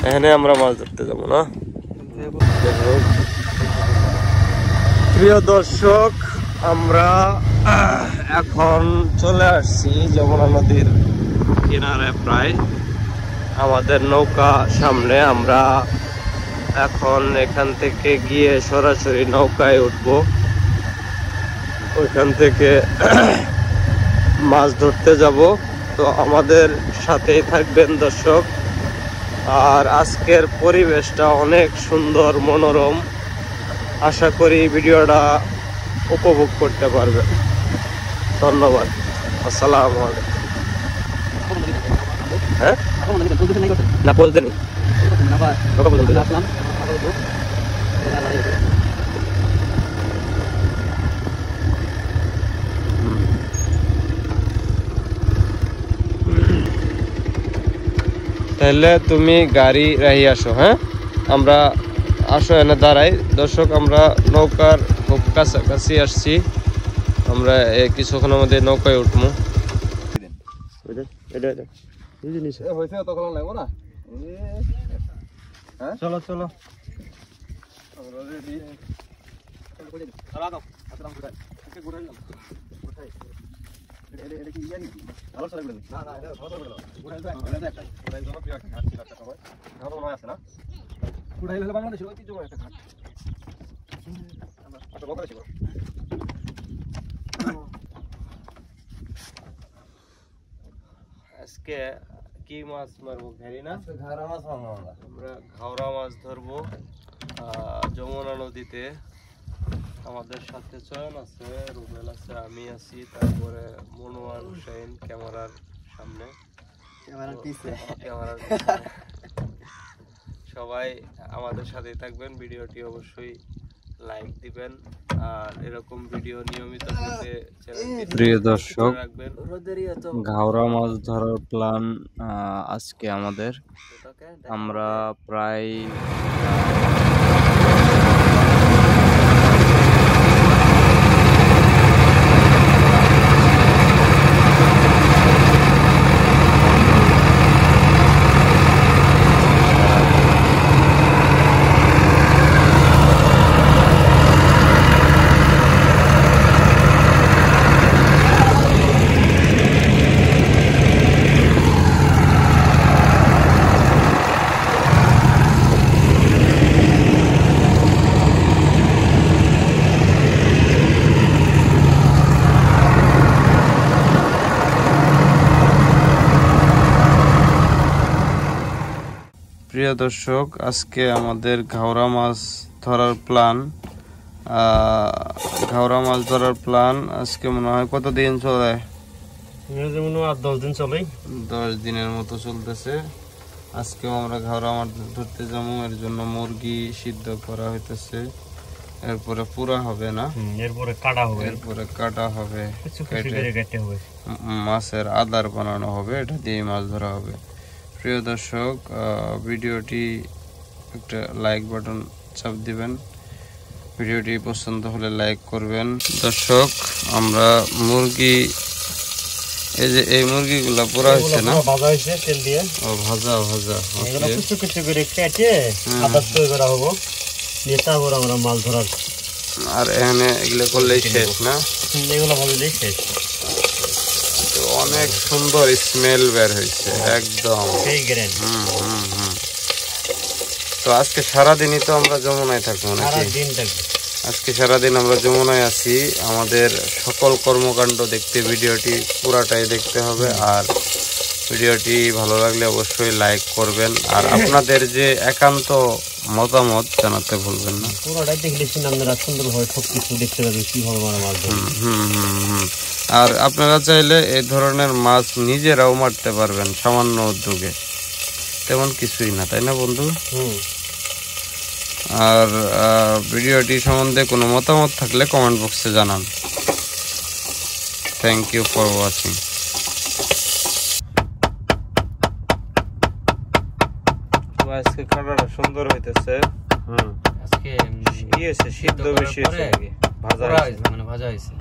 এখানে আমরা মাছ ধরতে যাবো না। প্রিয় দর্শক, আমরা এখন চলে আসছি যমুনা নদীর কিনারে প্রায়। আমাদের নৌকা সামনে, আমরা এখন এখান থেকে গিয়ে সরাসরি নৌকায় উঠবো। ওইখান থেকে মাছ ধরতে যাব। তো আমাদের সাথেই থাকবেন দর্শক। আর আজকের পরিবেশটা অনেক সুন্দর, মনোরম। আশা করি ভিডিওটা উপভোগ করতে পারবেন। ধন্যবাদ। আসসালামু আলাইকুম। হ্যাঁ না বলতে নেই। তাহলে তুমি গাড়ি রাহি আসো। হ্যাঁ, আমরা আসো এনে দাঁড়াই। দর্শক, আমরা নৌকার খুব কাছাকাছি আসছি। আমরা কিছুক্ষণের মধ্যে নৌকায় উঠবো। চলো চলো। আজকে কি মাছ মারবো ঘেরি না, আমরা ঘাওড়া মাছ ধরবো যমুনা নদীতে। আমাদের সাথে চয়ন আছে, রুবেল আছে, আমি আছি, তারপরে মনোয়ার হুসেন ক্যামেরার সামনে, ক্যামেরার সবাই আমাদের সাথেই থাকবেন। ভিডিওটি অবশ্যই লাইক দিবেন আর এরকম ভিডিও নিয়মিত পেতে চ্যানেলটি প্রিয় দর্শক রাখবেন। ঘাওড়া মাছ ধরার প্ল্যান আজকে আমাদের। আমরা প্রায় প্রিয় দর্শক, আজকে আমাদের ঘাওড়া মাছ ধরার প্ল্যান। ঘাওড়া মাছ ধরার প্ল্যান আজকে মনে হয় কতদিন চলে? 10 দিন চলে। 10 দিনের মতো চলতেছে। আজকেও আমরা ঘাওড়া মাছ ধরতে যাবো। এর জন্য মুরগি সিদ্ধ করা হইতেছে। এরপরে পুরা হবে না, এরপরে কাটা হবে, মাছের আদার বানানো হবে, এটা দিয়ে মাছ ধরা হবে। প্রিয় দর্শক, ভিডিওটি একটা লাইক বাটন চাপ দিবেন। ভিডিওটি পছন্দ হলে লাইক করবেন। দর্শক, আমরা মুরগি, এই মুরগিগুলা পুরা হয়েছে না, ভাজা হয়েছে তেল দিয়ে। ও ভাজা কিছু কিছু করে কেটে আদা তৈরি করা হবো, দিয়ে তারপর আমরা মাছ ধরার। আর এখানে এগুলো করলেই শেষ না, এগুলো ভাজলেই শেষ। অনেক সুন্দর স্মেল বের হয়েছে একদম। তো আজকে সারাদিনই তো আমরা যমুনায় থাকবো নাকি? আজকে সারাদিন আমরা যমুনায় আছি। আমাদের সকল কর্মকাণ্ড দেখতে ভিডিওটি পুরাটাই দেখতে হবে। আর ভিডিওটি ভালো লাগলে অবশ্যই লাইক করবেন। আর আপনাদের যে একান্ত মতামত জানাতে ভুলবেন না। পুরোটাই দেখলে আপনারা সুন্দরভাবে সবকিছু দেখতে পাবেন কিভাবে মাছ ধরবেন। আর আপনারা চাইলে এই ধরনের মাছ নিজেরাও মারতে পারবেন সামান্য উদ্যোগে, তেমন কিছুই না, তাই না বন্ধু? আর ভিডিওটি সম্বন্ধে কোনো মতামত থাকলে কমেন্ট বক্সে জানান। Thank you for watching. আজকে খাবারটা সুন্দর হইতেছে। আজকে সিদ্ধ বেশি হয়েছে, ভাজা হয়েছে।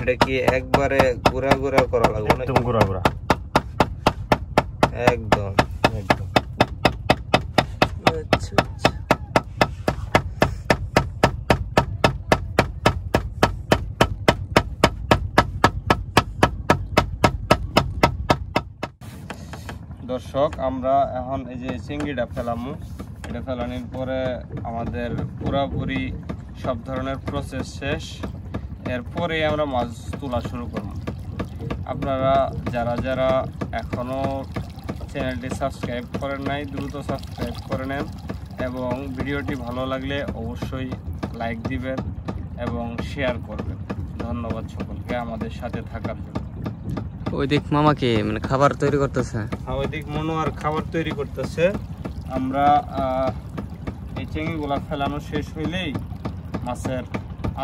এটা কি একবারে গুড়া গুড়া করা লাগবে? একদম গুড়া গুড়া, একদম একদম। আচ্ছা আচ্ছা। দর্শক আমরা এখন এই যে চিংড়িটা ফেলামু, এটা ফেলানোর পরে আমাদের পুরোপুরি সব ধরনের প্রসেস শেষ। এরপরে আমরা মাছ তোলা শুরু করব। আপনারা যারা যারা এখনো চ্যানেলটি সাবস্ক্রাইব করেন নাই দ্রুত সাবস্ক্রাইব করে নেন এবং ভিডিওটি ভালো লাগলে অবশ্যই লাইক দিবেন এবং শেয়ার করবেন। ধন্যবাদ সকলকে আমাদের সাথে থাকার জন্য। ওইদিক মামাকে মানে খাবার তৈরি করতেছে। হ্যাঁ, ওইদিক মনু আর খাবার তৈরি করতেছে। আমরা এই চিংড়িগুলা ফেলানো শেষ হইলেই মাছের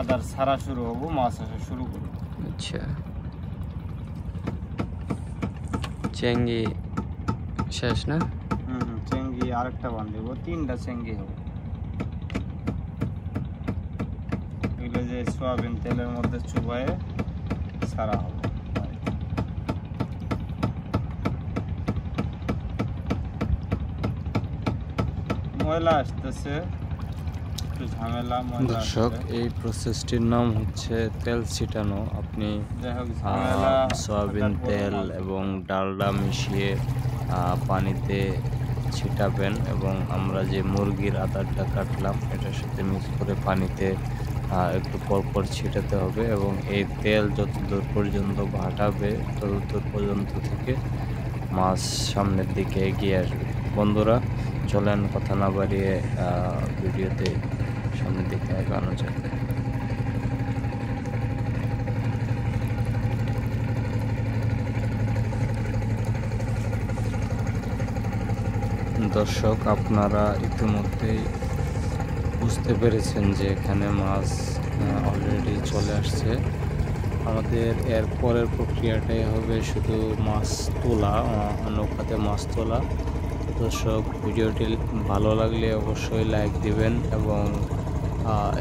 আদার ছাড়া শুরু হবো, মাছ আসা শুরু করবো। আচ্ছা, চেঙ্গি শেষ না? চেঙ্গি আরেকটা বাঁধব, 3টা চেঙ্গি হবে। এগুলো যে সয়াবিন তেলের মধ্যে চুবায়ে ছাড়া হবে। ময়লা আসতেছে, একটু ঝামেলা। দর্শক এই প্রসেসটির নাম হচ্ছে তেল ছিটানো। আপনি সয়াবিন তেল এবং ডালডা মিশিয়ে পানিতে ছিটাবেন এবং আমরা যে মুরগির আদারটা কাটলাম এটার সাথে মিক্স করে পানিতে একটু পরপর ছিটাতে হবে এবং এই তেল যতদূর পর্যন্ত ভাটাবে ততদূর পর্যন্ত থেকে মাছ সামনের দিকে এগিয়ে আসবে। বন্ধুরা চলেন কথা না বাড়িয়ে ভিডিওতে সামনের দিকে এগোনো যায়। দর্শক আপনারা ইতিমধ্যেই বুঝতে পেরেছেন যে এখানে মাছ অলরেডি চলে আসছে। আমাদের এর পরের প্রক্রিয়াটাই হবে শুধু মাছ তোলা, নৌকাতে মাছ তোলা। দর্শক ভিডিওটি ভালো লাগলে অবশ্যই লাইক দিবেন এবং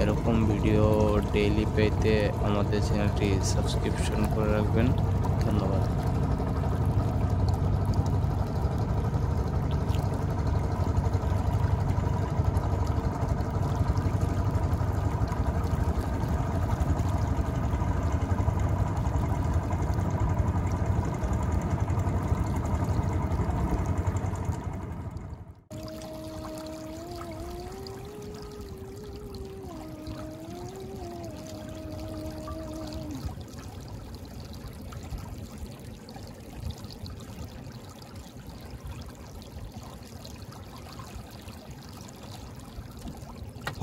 এরকম ভিডিও ডেইলি পেতে আমাদের চ্যানেলটি সাবস্ক্রিপশন করে রাখবেন। ধন্যবাদ।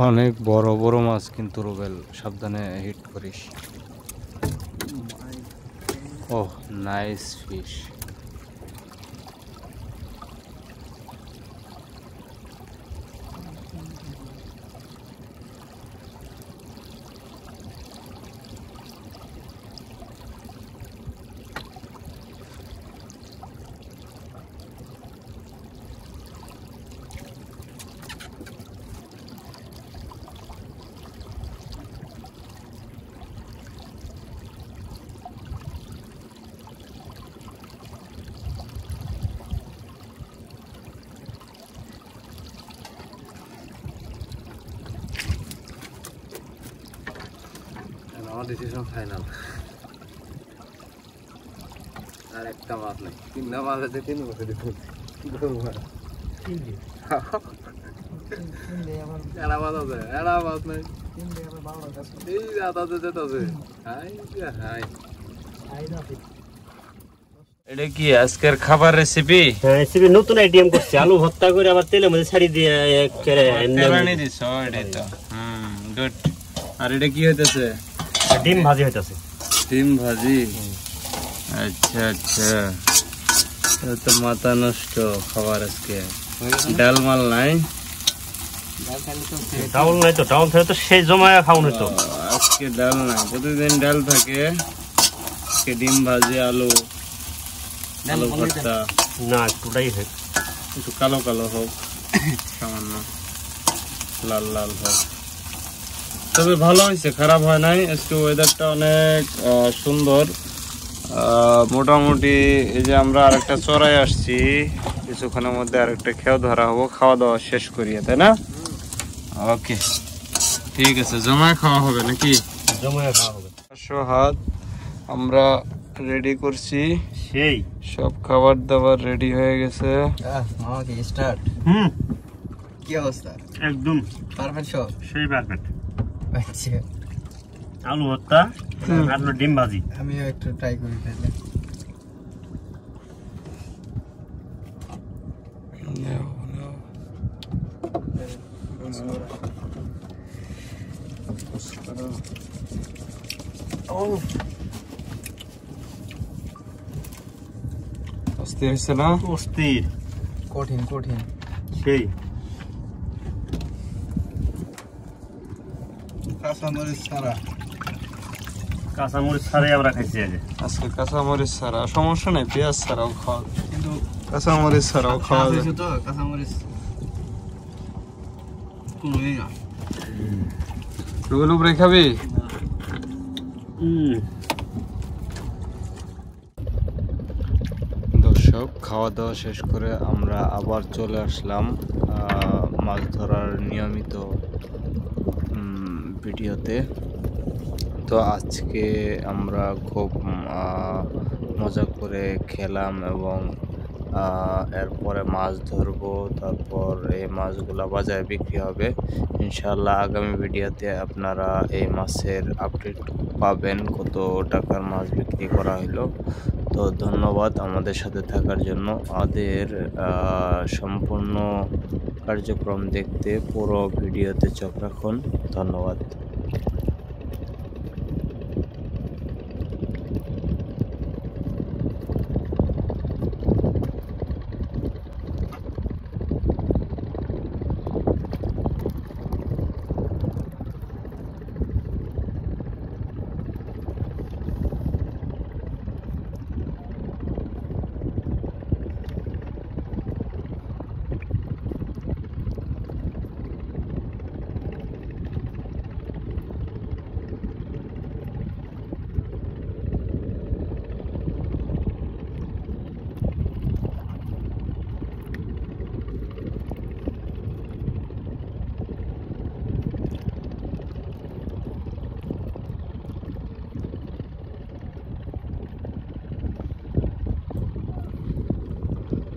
অনেক বড় বড় মাছ কিন্তু রুবেল, সাবধানে হিট করিস। ওহ নাইস ফিশ। আমার ডিসিশন ফাইনাল। আর একটা মাছ নাই, 3টা মাছ আছে, 3 বছর এটা কি আজকের খাবার রেসিপি? হ্যাঁ, রেসিপি নতুন আইটেম করছি, আলু ভর্তা করে আবার তেলের মধ্যে ছাড়ি দিয়ে তেলানি দিছ। এটাই তো গুড। আর এটা কি হইতেছে? ডিম ভাজি হইতেছে। ডিম ভাজি, আচ্ছা আচ্ছা। তো মাথা নষ্ট খাবার আজকে। ডাল মাল নাই? ডাউল নাই তো, ডাউল থাকে তো সেই জমায়া খাওয়ানো হতো। আজকে ডাল নাই, প্রতিদিন ডাল থাকে। আজকে ডিম ভাজি, আলু আলু ভর্তা। না একটুটাই হোক, একটু কালো কালো হোক, সামান্য লাল লাল হোক। তবে ভালো হয়েছে, খারাপ হয় নাই। আজকে ওয়েদারটা অনেক সুন্দর। মোটামুটি এই যে আমরা আরেকটা চড়াই আসছি, কিছুক্ষণের মধ্যে আরেকটা খেয়াও ধরা হবো, খাওয়া দাওয়া শেষ করিয়ে, তাই না? ওকে, ঠিক আছে। জমায় খাওয়া হবে নাকি? জমায় খাওয়া হবে। 500 হাত আমরা রেডি করছি, সেই সব খাবার দাবার রেডি হয়ে গেছে। মামা কি স্টার্ট? কি অবস্থা? একদম পারফেক্ট সব? সেই পারফেক্ট। আচ্ছা, আলু ভর্তা আর ডিম ভাজি। আমিও একটু ট্রাই করি তাহলে। অস্থির হয়েছে না? অস্থির, কঠিন কঠিন সেই কাঁচামরিচ ছাড়া। কাঁচামরিচ ছাড়াই আমরা খাইছি আজকে কাঁচামরিচ ছাড়া, সমস্যা নেই, পেঁয়াজ ছাড়াও খাওয়া, কিন্তু কাঁচামরিচ ছাড়াও খাওয়া যায় তো। কাঁচামরিচ কোনোই না। রুবেল উপরে খাবি? দর্শক, খাওয়া দাওয়া শেষ করে আমরা আবার চলে আসলাম মাছ ধরার নিয়মিত ভিডিওতে। তো আজকে আমরা খুব মজা করে খেলাম এবং এরপরে মাছ ধরবো, তারপর এই মাছগুলা বাজারে বিক্রি হবে ইনশাআল্লাহ। আগামী ভিডিওতে আপনারা এই মাছের আপডেট পাবেন, কত টাকার মাছ বিক্রি করা হলো। তো ধন্যবাদ আমাদের সাথে থাকার জন্য। আমাদের সম্পূর্ণ কার্যক্রম দেখতে পুরো ভিডিওতে চোখ রাখুন। ধন্যবাদ।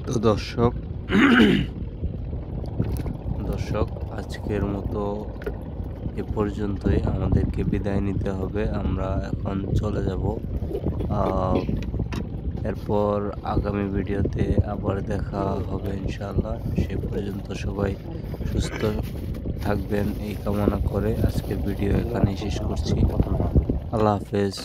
তো দর্শক আজকের মতো এ পর্যন্তই, আমাদেরকে বিদায় নিতে হবে। আমরা এখন চলে যাব। এরপর আগামী ভিডিওতে আবার দেখা হবে ইনশাআল্লাহ। সে পর্যন্ত সবাই সুস্থ থাকবেন এই কামনা করে আজকের ভিডিও এখানেই শেষ করছি। আল্লাহ হাফেজ।